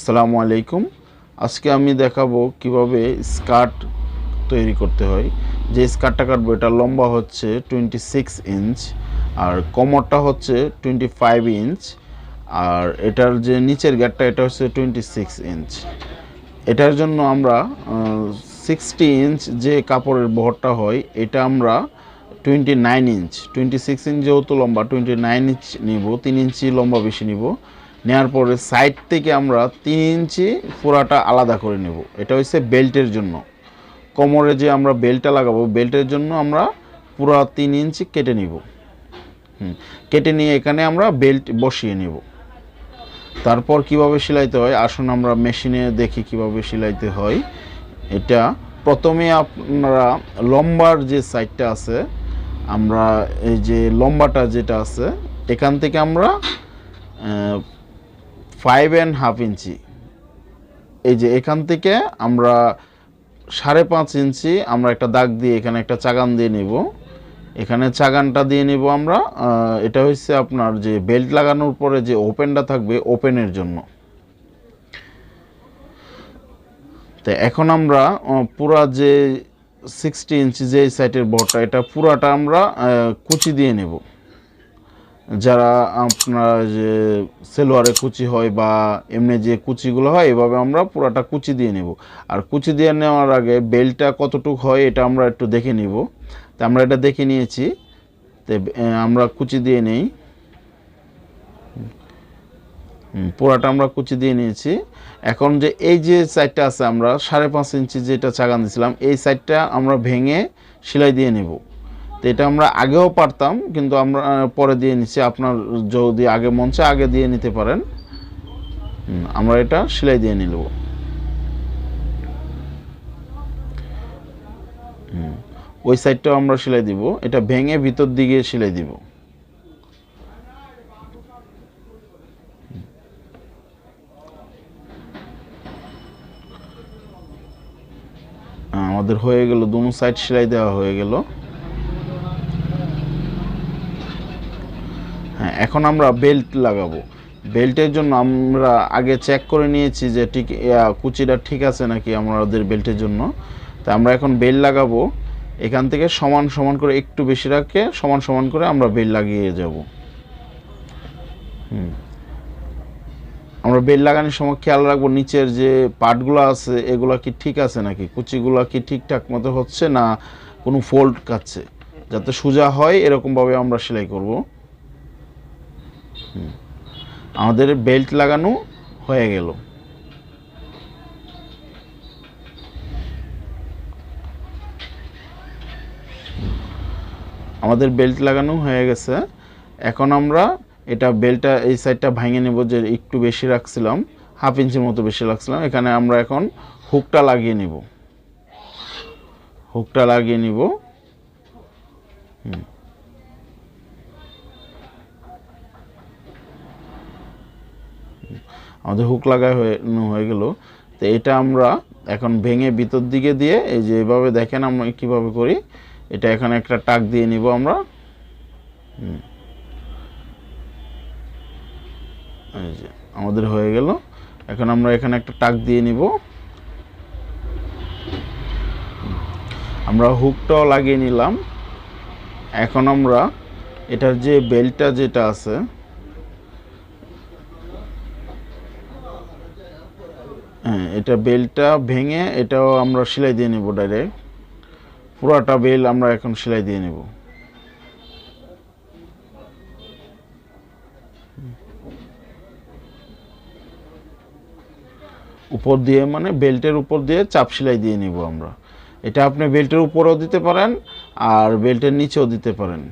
আসসালামু আলাইকুম। আজকে আমি দেখাবো কিভাবে স্কার্ট তৈরি করতে হয়। যে স্কার্টটা কাটবো এটা লম্বা হচ্ছে 26 ইঞ্চ আর কোমরটা হচ্ছে 25 ইঞ্চ আর এটার যে নিচের গ্যাপটা এটা হচ্ছে 26 ইঞ্চ। এটার জন্য আমরা 60 ইঞ্চ যে কাপড়ের বহরটা হয় এটা আমরা 29 ইঞ্চ 26 ইঞ্চ যেহেতু লম্বা 29 ইঞ্চ নিব, 3 ইঞ্চি লম্বা বেশি নিব। নেওয়ার পরে সাইড থেকে আমরা 3 ইঞ্চি পুরাটা আলাদা করে নেব। এটা হচ্ছে বেল্টের জন্য। কোমরে যে আমরা বেল্টটা লাগাবো বেল্টের জন্য আমরা পুরো 3 ইঞ্চি কেটে নিব। কেটে নিয়ে এখানে আমরা বেল্ট বসিয়ে নেব। তারপর কিভাবে সেলাইতে হয় আসুন আমরা মেশিনে দেখি কিভাবে সেলাইতে হয়। এটা প্রথমে আপনারা লম্বার যে সাইডটা আছে, আমরা এই যে লম্বাটা যেটা আছে এখান থেকে আমরা 5.5 ইঞ্চি, এই যে এখান থেকে আমরা 5.5 ইঞ্চি আমরা একটা দাগ দিয়ে এখানে একটা চাগান দিয়ে নেব। এখানে চাগানটা দিয়ে নেব আমরা। এটা হচ্ছে আপনার যে বেল্ট লাগানোর পরে যে ওপেনটা থাকবে ওপেনের জন্য। তো এখন আমরা পুরা যে 60 ইঞ্চি যে সাইডের বহরটা এটা পুরাটা আমরা কুচি দিয়ে নেব। যারা আপনার যে সেলোয়ারে কুচি হয় বা এমনি যে কুচিগুলো হয় এভাবে আমরা পুরাটা কুচি দিয়ে নেব। আর কুচি দিয়ে নেওয়ার আগে বেল্টটা কতটুকু হয় এটা আমরা একটু দেখে নিব। তো আমরা এটা দেখে নিয়েছি, তো আমরা কুচি দিয়ে নেই। পুরাটা আমরা কুচি দিয়ে নিয়েছি। এখন যে এই যে সাইডটা আছে আমরা 5.5 ইঞ্চি যেটা চাগান দিয়েছিলাম এই সাইডটা আমরা ভেঙে সেলাই দিয়ে নেব। তো এটা আমরা আগেও পারতাম কিন্তু আমরা পরে দিয়ে নিচ্ছি। আপনার যদি আগে মন চায় আগে দিয়ে নিতে পারেন। আমরা এটা সেলাই দিয়ে নিব। ওই সাইডটাও আমরা সেলাই দিব। এটা ভেঙে ভিতর দিকে সেলাই দিব। আমাদের হয়ে গেল, দুনো সাইড সেলাই দেওয়া হয়ে গেল। হ্যাঁ, এখন আমরা বেল্ট লাগাবো। বেল্টের জন্য আমরা আগে চেক করে নিয়েছি যে ঠিক কুচিটা ঠিক আছে নাকি আমাদের বেল্টের জন্য। তা আমরা এখন বেল্ট লাগাবো। এখান থেকে সমান সমান করে একটু বেশি রাখে সমান সমান করে আমরা বেল্ট লাগিয়ে যাব। আমরা বেল্ট লাগানোর সময় খেয়াল রাখবো নিচের যে পার্টগুলো আছে এগুলো কি ঠিক আছে নাকি, কুচিগুলো কি ঠিকঠাক মতো হচ্ছে না কোনো ফোল্ড কাটছে, যাতে সোজা হয় এরকমভাবে আমরা সেলাই করব। আমাদের বেল্ট লাগানো হয়ে গেল। আমাদের বেল্ট লাগানো হয়ে গেছে। এখন আমরা এটা বেল্টটা এই সাইডটা ভেঙে নেব, যে একটু বেশি রাখছিলাম 1/2 ইঞ্চির মতো বেশি রাখছিলাম। এখানে আমরা এখন হুকটা লাগিয়ে নিব। হুকটা লাগিয়ে নিব। আমাদের হুক লাগা হয়ে গেল। তো এটা আমরা এখন ভেঙে ভিতর দিকে দিয়ে এই যে এভাবে দেখেন আমরা কিভাবে করি। এটা এখানে একটা টাক দিয়ে নিব আমরা। এই যে আমাদের হয়ে গেল। এখন আমরা এখানে একটা টাক দিয়ে নিব। আমরা হুকটাও লাগিয়ে নিলাম। এখন আমরা এটার যে বেল্টটা যেটা আছে এটা বেল্টটা ভেঙে এটাও আমরা সেলাই দিয়ে নেব। ডাইরেক্ট পুরাটা বেল্ট আমরা এখন সেলাই দিয়ে নেব। উপর দিয়ে মানে বেল্টের উপর দিয়ে চাপ সেলাই দিয়ে নিব আমরা। এটা আপনি বেল্টের উপরেও দিতে পারেন আর বেল্টের নিচেও দিতে পারেন,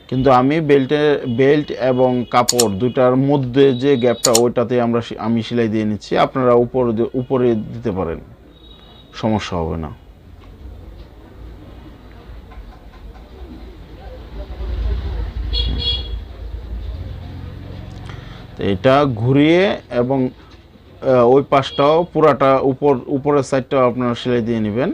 কিন্তু আমি বেল্ট এবং কাপড় দুটার মধ্যে যে গ্যাপটা ওইটাতে আমি সেলাই দিয়ে নিচ্ছি। আপনারা উপরে দিতে পারেন, সমস্যা হবে না। এটা ঘুরিয়ে এবং ওই পাশটাও পুরাটা উপরের সাইডটাও আপনারা সেলাই দিয়ে নেবেন।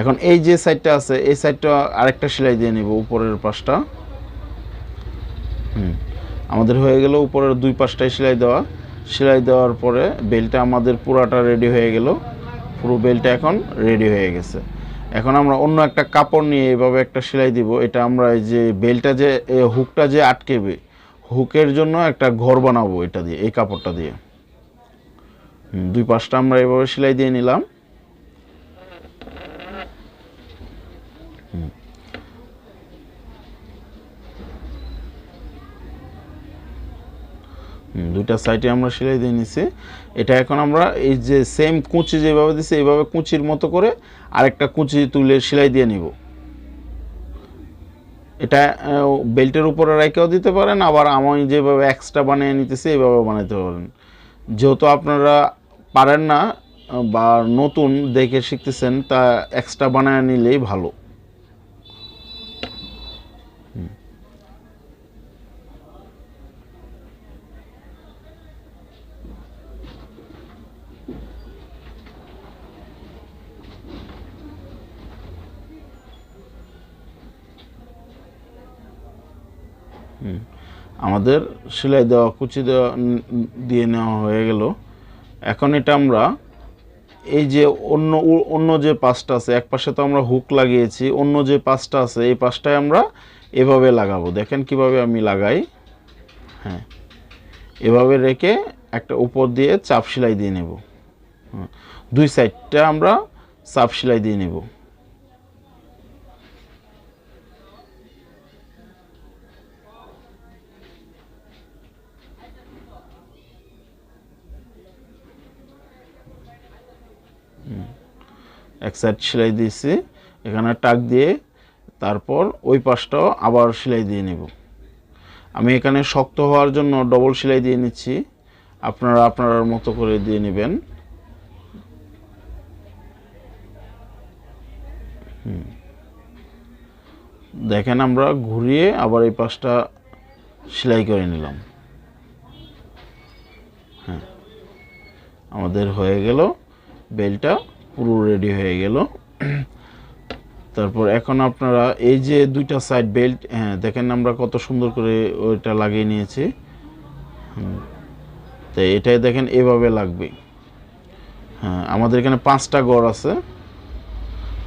এখন এই যে সাইডটা আছে এই সাইডটা আরেকটা সেলাই দিয়ে নিব উপরের পাশটা। আমাদের হয়ে গেল উপরের দুই পাশটায় সেলাই দেওয়ার পরে বেল্টটা আমাদের পুরাটা রেডি হয়ে গেল। পুরো বেল্টটা এখন রেডি হয়ে গেছে। এখন আমরা অন্য একটা কাপড় নিয়ে এভাবে একটা সেলাই দিব। এটা আমরা এই যে বেল্টটা যে হুকটা যে আটকেবে, হুকের জন্য একটা ঘর বানাবো এটা দিয়ে, এই কাপড়টা দিয়ে। দুই পাশটা আমরা এভাবে সেলাই দিয়ে নিলাম। দুইটা সাইডে আমরা সেলাই দিয়ে নিছি। এটা এখন আমরা এই যে সেম কুঁচি যেভাবে দিছি এইভাবে কুঁচির মতো করে আরেকটা কুঁচি তুলে সেলাই দিয়ে নিব। এটা বেল্টের উপরে রেখেও দিতে পারেন, আবার আমি যেভাবে এক্সট্রা বানিয়ে নিতেছি এইভাবে বানাইতে পারেন। যেহেতু আপনারা পারেন না বা নতুন দেখে শিখতেছেন, তা এক্সট্রা বানিয়ে নিলেই ভালো। আমাদের সেলাই দেওয়া কুচি দেওয়া দিয়ে নেওয়া হয়ে গেল। এখন এটা আমরা এই যে অন্য যে পাশটা আছে, এক পাশে তো আমরা হুক লাগিয়েছি, অন্য যে পাশটা আছে এই পাশটায় আমরা এভাবে লাগাবো। দেখেন কিভাবে আমি লাগাই। হ্যাঁ, এভাবে রেখে একটা উপর দিয়ে চাপ সেলাই দিয়ে নেব। দুই সাইডটা আমরা চাপ সেলাই দিয়ে নেব। এক সাইড সেলাই দিয়েছি, এখানে টাক দিয়ে তারপর ওই পাশটাও আবার সেলাই দিয়ে নেব। আমি এখানে শক্ত হওয়ার জন্য ডবল সেলাই দিয়ে নিচ্ছি, আপনারা আপনার মতো করে দিয়ে নেবেন। দেখেন আমরা ঘুরিয়ে আবার এই পাশটা সেলাই করে নিলাম। হ্যাঁ, আমাদের হয়ে গেল, বেল্টটা পুরো রেডি হয়ে গেল। তারপর এখন আপনারা এই যে দুইটা সাইড বেল্ট, হ্যাঁ দেখেন আমরা কত সুন্দর করে ওইটা লাগিয়ে নিয়েছি। তো এটাই দেখেন এভাবে লাগবে। হ্যাঁ, আমাদের এখানে 5টা ঘর আছে,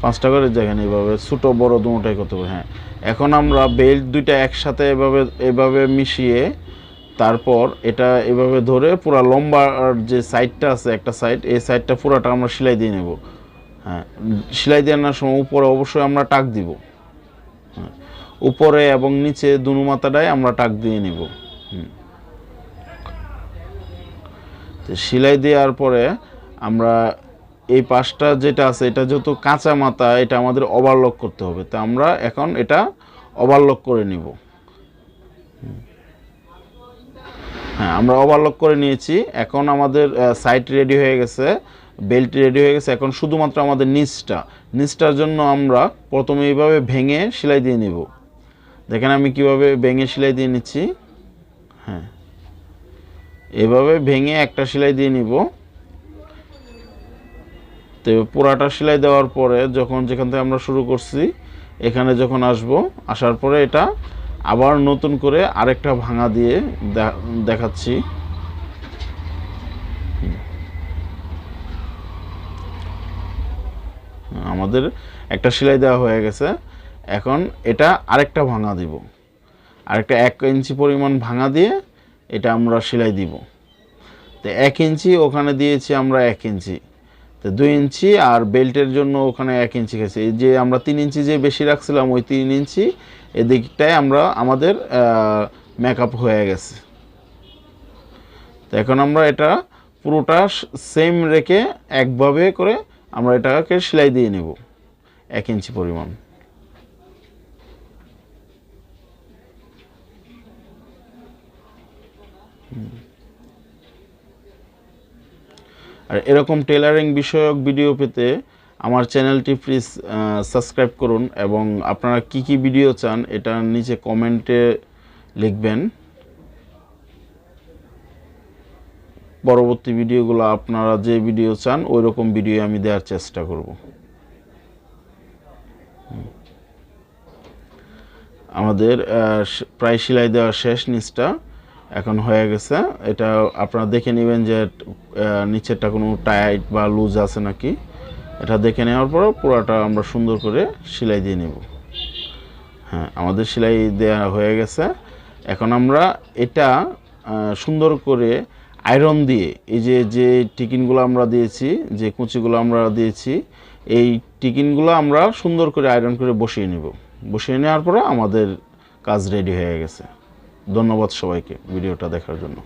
5টা ঘরে দেখেন এভাবে ছোটো বড় দুটোটাই করতে হবে। হ্যাঁ, এখন আমরা বেল্ট দুইটা একসাথে এভাবে মিশিয়ে তারপর এটা এভাবে ধরে পুরো লম্বা যে সাইডটা আছে একটা সাইড, এই সাইডটা পুরোটা আমরা সেলাই দিয়ে নেব। হ্যাঁ, সেলাই দেওয়ার সময় উপরে অবশ্যই আমরা টাক দিব। হ্যাঁ, উপরে এবং নিচে দুনো মাথাটায় আমরা টাক দিয়ে নেব। তো সেলাই দেওয়ার পরে আমরা এই পাশটা যেটা আছে এটা যেহেতু কাঁচা মাথা, এটা আমাদের ওভারলক করতে হবে। তো আমরা এখন এটা ওভারলক করে নিব। হ্যাঁ, আমরা ওভারলক করে নিয়েছি। এখন আমাদের সাইড রেডি হয়ে গেছে, বেল্ট রেডি হয়ে গেছে। এখন শুধুমাত্র আমাদের নিচটার জন্য আমরা প্রথমে এইভাবে ভেঙে সেলাই দিয়ে নিব। দেখেন আমি কিভাবে ভেঙে সেলাই দিয়ে নিচ্ছি। হ্যাঁ, এভাবে ভেঙে একটা সেলাই দিয়ে নিব। তো পুরাটা সেলাই দেওয়ার পরে যেখান থেকে আমরা শুরু করছি এখানে যখন আসার পরে এটা আবার নতুন করে আরেকটা ভাঙা দিয়ে দেখাচ্ছি। আমাদের একটা সেলাই দেওয়া হয়ে গেছে। এখন এটা আরেকটা ভাঙা দিব, আরেকটা 1 ইঞ্চি পরিমাণ ভাঙা দিয়ে এটা আমরা সেলাই দিব। তো 1 ইঞ্চি ওখানে দিয়েছি আমরা, 1 ইঞ্চি, তো 2 ইঞ্চি, আর বেল্টের জন্য ওখানে 1 ইঞ্চি গেছে। এই যে আমরা 3 ইঞ্চি যে বেশি রাখছিলাম ওই 3 ইঞ্চি এদিকটায় আমাদের মেকআপ হয়ে গেছে। তো এখন আমরা এটা পুরোটা সেম রেখে একভাবে করে আমরা এটাকে সেলাই দিয়ে নেব 1 ইঞ্চি পরিমাণ। আর এরকম টেলারিং বিষয়ক ভিডিও পেতে আমার চ্যানেলটি প্লিজ সাবস্ক্রাইব করুন, এবং আপনারা কি কি ভিডিও চান এটা নিচে কমেন্টে লিখবেন। পরবর্তী ভিডিওগুলো আপনারা যে ভিডিও চান ওই রকম ভিডিও আমি দেওয়ার চেষ্টা করব। আমাদের প্রায় সেলাই দেওয়া শেষ, নিচটা এখন হয়ে গেছে। এটা আপনারা দেখে নেবেন যে নিচেরটা কোনো টাইট বা লুজ আছে নাকি, এটা দেখে নেওয়ার পর পুরোটা আমরা সুন্দর করে সেলাই দিয়ে নেব। হ্যাঁ, আমাদের সেলাই দেওয়া হয়ে গেছে। এখন আমরা এটা সুন্দর করে আয়রন দিয়ে, এই যে টিকিনগুলো আমরা দিয়েছি, যে কুচিগুলো আমরা দিয়েছি, এই টিকিনগুলো আমরা সুন্দর করে আয়রন করে বসিয়ে নেব। বসিয়ে নেওয়ার পরে আমাদের কাজ রেডি হয়ে গেছে। ধন্যবাদ সবাইকে ভিডিওটা দেখার জন্য।